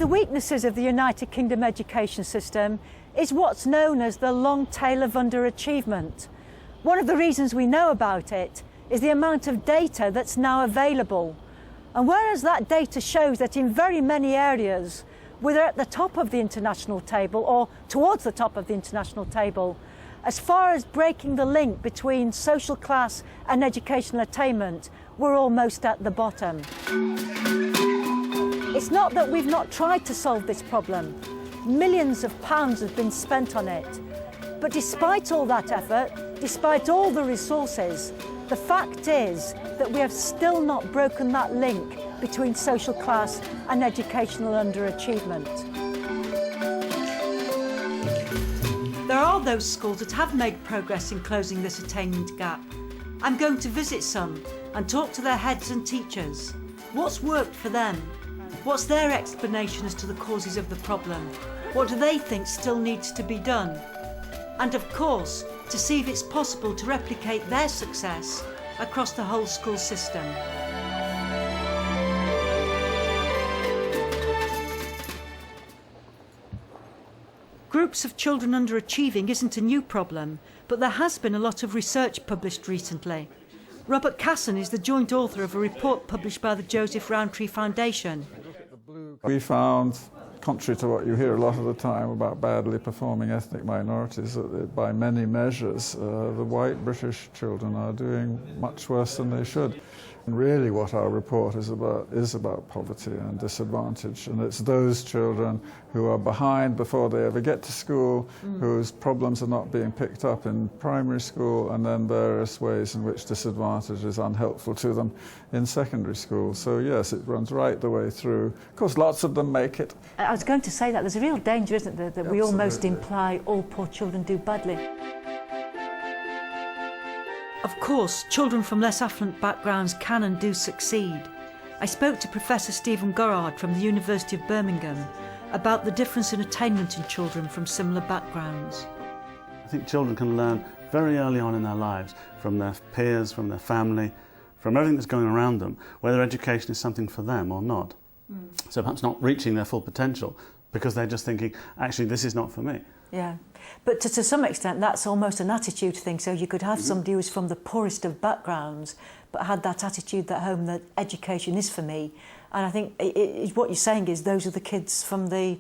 the weaknesses of the United Kingdom education system is what's known as the long tail of underachievement. One of the reasons we know about it is the amount of data that's now available. And whereas that data shows that in very many areas we're at the top of the international table or towards the top of the international table, as far as breaking the link between social class and educational attainment, we're almost at the bottom. It's not that we've not tried to solve this problem. Millions of pounds have been spent on it. But despite all that effort, despite all the resources, the fact is that we have still not broken that link between social class and educational underachievement. There are those schools that have made progress in closing this attainment gap. I'm going to visit some and talk to their heads and teachers. What's worked for them? What's their explanation as to the causes of the problem? What do they think still needs to be done? And of course, to see if it's possible to replicate their success across the whole school system. Groups of children underachieving isn't a new problem, but there has been a lot of research published recently. Robert Casson is the joint author of a report published by the Joseph Rowntree Foundation. We found, contrary to what you hear a lot of the time about badly performing ethnic minorities, that by many measures the white British children are doing much worse than they should. And really what our report is about poverty and disadvantage, and it's those children who are behind before they ever get to school, whose problems are not being picked up in primary school, and then various ways in which disadvantage is unhelpful to them in secondary school. So yes, it runs right the way through. Of course, lots of them make it. I was going to say that there's a real danger, isn't there, that we almost imply all poor children do badly. Of course, children from less affluent backgrounds can and do succeed. I spoke to Professor Stephen Gorard from the University of Birmingham about the difference in attainment in children from similar backgrounds. I think children can learn very early on in their lives from their peers, from their family, from everything that's going around them, whether education is something for them or not. So perhaps not reaching their full potential because they're just thinking, actually, this is not for me. Yeah, but to some extent that's almost an attitude thing. So you could have somebody who's from the poorest of backgrounds but had that attitude at home that education is for me. And I think what you're saying is those are the kids from the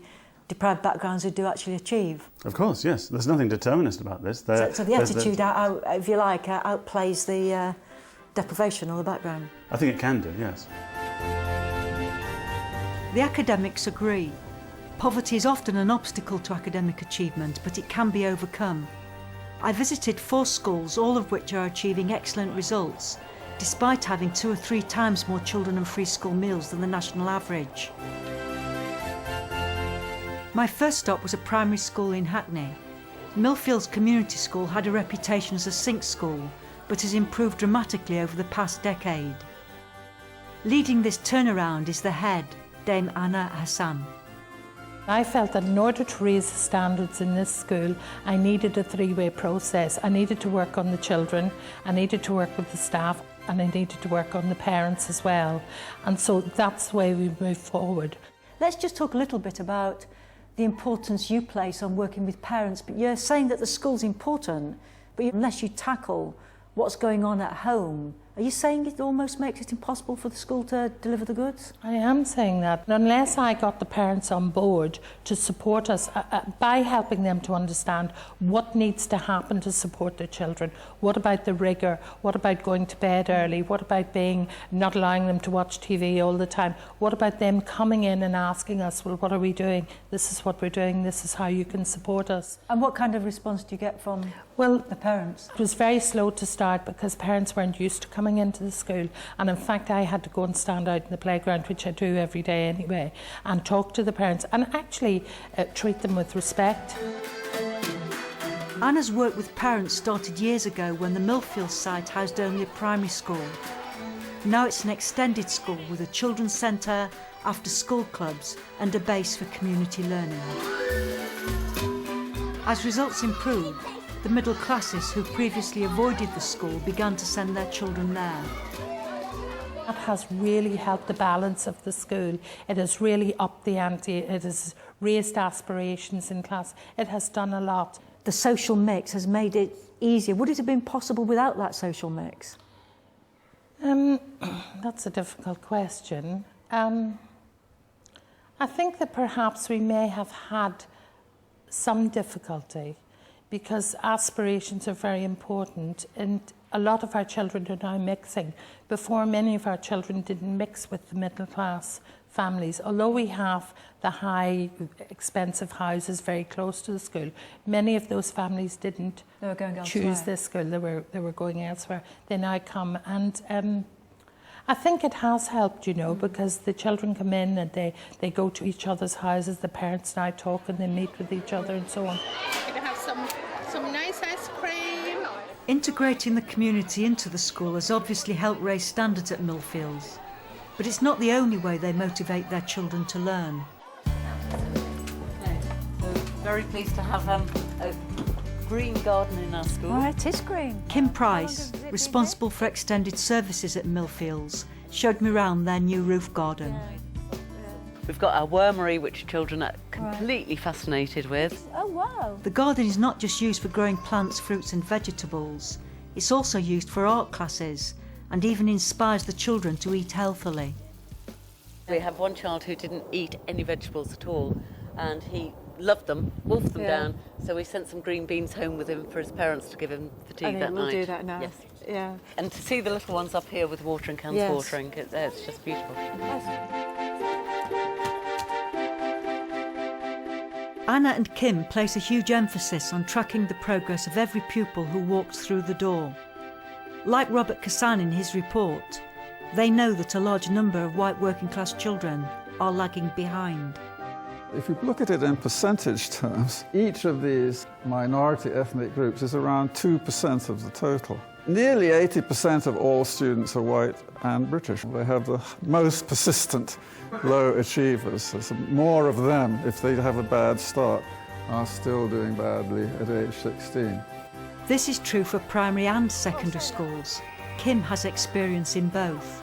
deprived backgrounds who do actually achieve. Of course, yes. There's nothing determinist about this. So the attitude, if you like, outplays the deprivation or the background. I think it can do, yes. The academics agree. Poverty is often an obstacle to academic achievement, but it can be overcome. I visited 4 schools, all of which are achieving excellent results, despite having 2 or 3 times more children on free school meals than the national average. My first stop was a primary school in Hackney. Millfields Community School had a reputation as a sink school, but has improved dramatically over the past decade. Leading this turnaround is the head, Dame Anna Hassan. I felt that in order to raise the standards in this school, I needed a 3-way process. I needed to work on the children, I needed to work with the staff, and I needed to work on the parents as well. And so that's the way we move forward. Let's just talk a little bit about the importance you place on working with parents. But you're saying that the school's important, but unless you tackle what's going on at home, are you saying it almost makes it impossible for the school to deliver the goods? I am saying that. Unless I got the parents on board to support us by helping them to understand what needs to happen to support their children. What about the rigour? What about going to bed early? What about not allowing them to watch TV all the time? What about them coming in and asking us, well, what are we doing? This is what we're doing. This is how you can support us. And what kind of response do you get from the parents? It was very slow to start because parents weren't used to coming into the school, and in fact I had to go and stand out in the playground, which I do every day anyway, and talk to the parents and actually treat them with respect. Anna's work with parents started years ago when the Millfields site housed only a primary school. Now it's an extended school with a children's centre, after-school clubs and a base for community learning. As results improved, the middle classes who previously avoided the school began to send their children there. That has really helped the balance of the school. It has really upped the ante. It has raised aspirations in class. It has done a lot. The social mix has made it easier. Would it have been possible without that social mix? That's a difficult question. I think that perhaps we may have had some difficulty because aspirations are very important, and a lot of our children are now mixing. Before, many of our children didn't mix with the middle class families. Although we have the high expensive houses very close to the school, many of those families didn't choose this school. They were going elsewhere. They now come, and I think it has helped, you know, because the children come in and they go to each other's houses. The parents now talk and they meet with each other and so on. We're gonna have some nice ice cream. Integrating the community into the school has obviously helped raise standards at Millfields, but it's not the only way they motivate their children to learn. Okay, so very pleased to have a green garden in our school. Oh, it is green. Kim Price, responsible for extended services at Millfields, showed me round their new roof garden. We've got our wormery, which children are completely fascinated with. Oh, wow. The garden is not just used for growing plants, fruits and vegetables. It's also used for art classes and even inspires the children to eat healthily. We have one child who didn't eat any vegetables at all, and he loved them, wolfed them down, so we sent some green beans home with him for his parents to give him for tea that night. We'll do that now. Yes. Yeah. And to see the little ones up here with watering cans watering, it's just beautiful. Anna and Kim place a huge emphasis on tracking the progress of every pupil who walks through the door. Like Robert Kassan in his report, they know that a large number of white working class children are lagging behind. If you look at it in percentage terms, each of these minority ethnic groups is around 2% of the total. Nearly 80% of all students are white and British. They have the most persistent low achievers. So more of them, if they have a bad start, are still doing badly at age 16. This is true for primary and secondary schools. Kim has experience in both.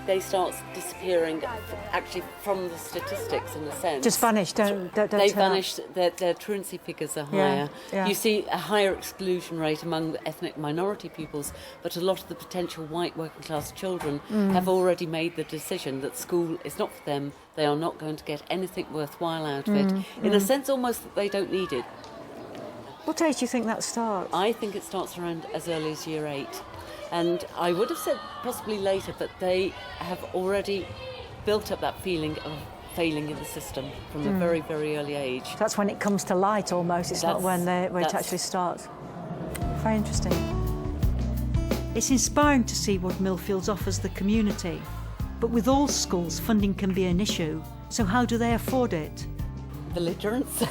They start disappearing actually from the statistics in a sense. Just vanish, don't They turn vanish, their truancy figures are higher. Yeah. You see a higher exclusion rate among the ethnic minority pupils, but a lot of the potential white working class children have already made the decision that school is not for them. They are not going to get anything worthwhile out of it. In a sense almost that they don't need it. What age do you think that starts? I think it starts around as early as year 8. And I would have said possibly later, but they have already built up that feeling of failing in the system from a very, very early age. That's when it comes to light almost, it's not when it actually starts. Very interesting. It's inspiring to see what Millfields offers the community. But with all schools, funding can be an issue. So how do they afford it? Belligerents,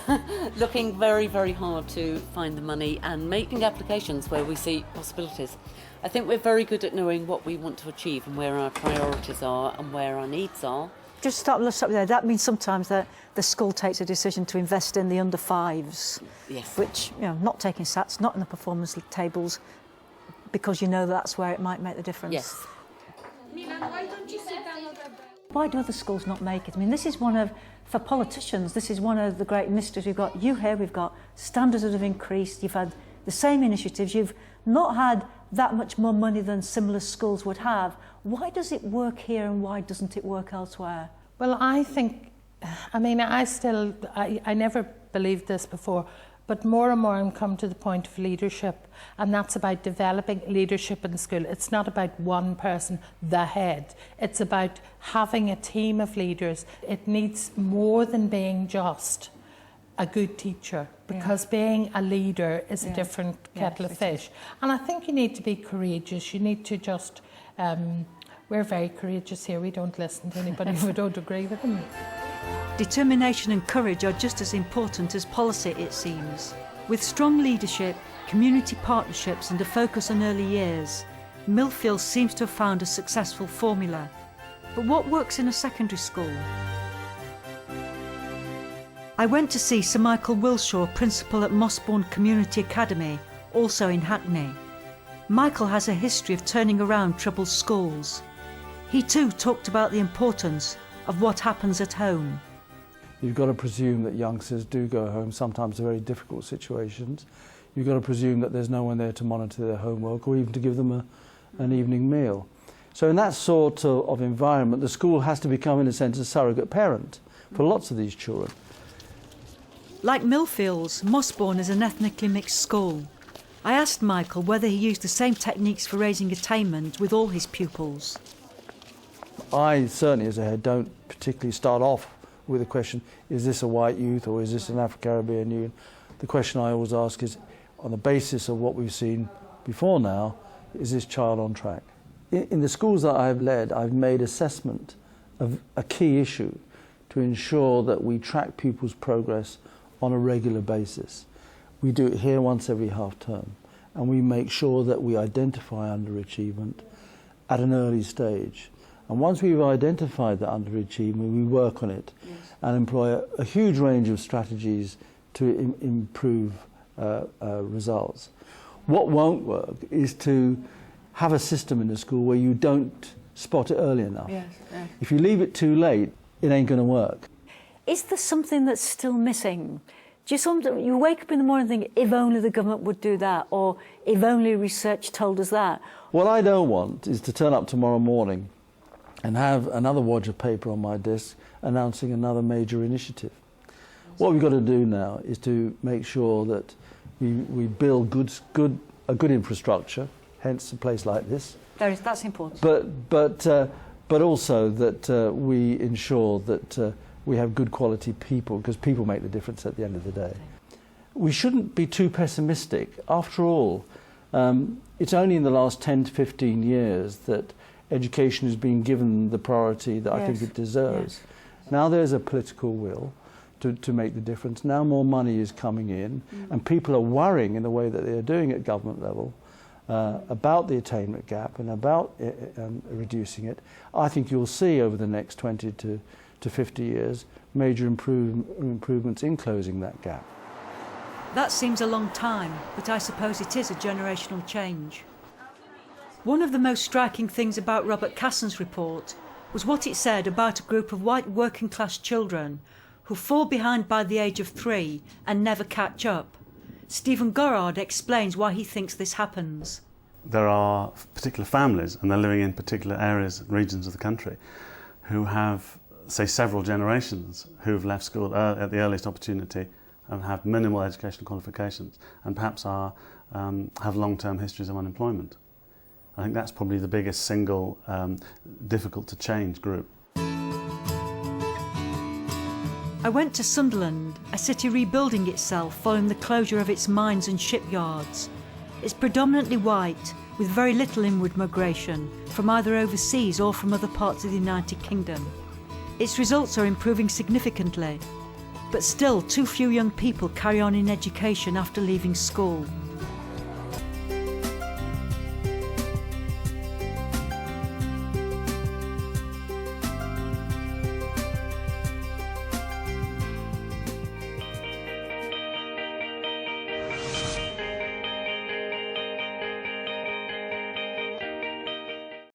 looking very, very hard to find the money and making applications where we see possibilities. I think we're very good at knowing what we want to achieve and where our priorities are and where our needs are. Just stop there. That means sometimes that the school takes a decision to invest in the under fives. Yes. Which, you know, not taking SATs, not in the performance tables, because you know that's where it might make the difference. Yes. Why do other schools not make it? I mean, this is one of, for politicians, this is one of the great mysteries. We've got you here, we've got standards that have increased, you've had the same initiatives, you've not had that much more money than similar schools would have. Why does it work here and why doesn't it work elsewhere? Well, I think, I mean, I never believed this before, but more and more I'm come to the point of leadership, and that's about developing leadership in school. It's not about one person, the head. It's about having a team of leaders. It needs more than being just a good teacher, because being a leader is a different kettle of fish. And I think you need to be courageous. You need to just, we're very courageous here. We don't listen to anybody who don't agree with them. Determination and courage are just as important as policy, it seems. With strong leadership, community partnerships and a focus on early years, Millfields seems to have found a successful formula. But what works in a secondary school? I went to see Sir Michael Wilshaw, Principal at Mossbourne Community Academy, also in Hackney. Michael has a history of turning around troubled schools. He too talked about the importance of what happens at home. You've got to presume that youngsters do go home, sometimes to very difficult situations. You've got to presume that there's no one there to monitor their homework or even to give them an evening meal. So in that sort of environment, the school has to become, in a sense, a surrogate parent for lots of these children. Like Millfields, Mossbourne is an ethnically mixed school. I asked Michael whether he used the same techniques for raising attainment with all his pupils. I certainly, as a head, don't particularly start off with the question, is this a white youth or is this an Afro-Caribbean youth? The question I always ask is, on the basis of what we've seen before now, is this child on track? In the schools that I've led, I've made assessment of a key issue to ensure that we track pupils' progress on a regular basis. We do it here once every half term, and we make sure that we identify underachievement at an early stage. And once we've identified that underachievement, we work on it and employ a huge range of strategies to improve results. What won't work is to have a system in the school where you don't spot it early enough. If you leave it too late, it ain't going to work. Is there something that's still missing? Do you wake up in the morning and think, if only the government would do that, or if only research told us that? What I don't want is to turn up tomorrow morning and have another wad of paper on my desk announcing another major initiative. What we've got to do now is to make sure that we build a good infrastructure, hence a place like this. That's important. But also that we ensure that we have good quality people, because people make the difference at the end of the day. We shouldn't be too pessimistic. After all, it's only in the last 10 to 15 years that education has been given the priority that I think it deserves. Now there's a political will to make the difference. Now more money is coming in, and people are worrying in the way that they're doing at government level about the attainment gap and about reducing it. I think you'll see over the next 20 to 50 years major improvements in closing that gap. That seems a long time, but I suppose it is a generational change. One of the most striking things about Robert Casson's report was what it said about a group of white working class children who fall behind by the age of 3 and never catch up. Stephen Gorard explains why he thinks this happens. There are particular families, and they're living in particular areas and regions of the country, who have, say, several generations who've left school at the earliest opportunity and have minimal educational qualifications, and perhaps have long-term histories of unemployment. I think that's probably the biggest single difficult to change group. I went to Sunderland, a city rebuilding itself following the closure of its mines and shipyards. It's predominantly white, with very little inward migration, from either overseas or from other parts of the United Kingdom. Its results are improving significantly, but still too few young people carry on in education after leaving school.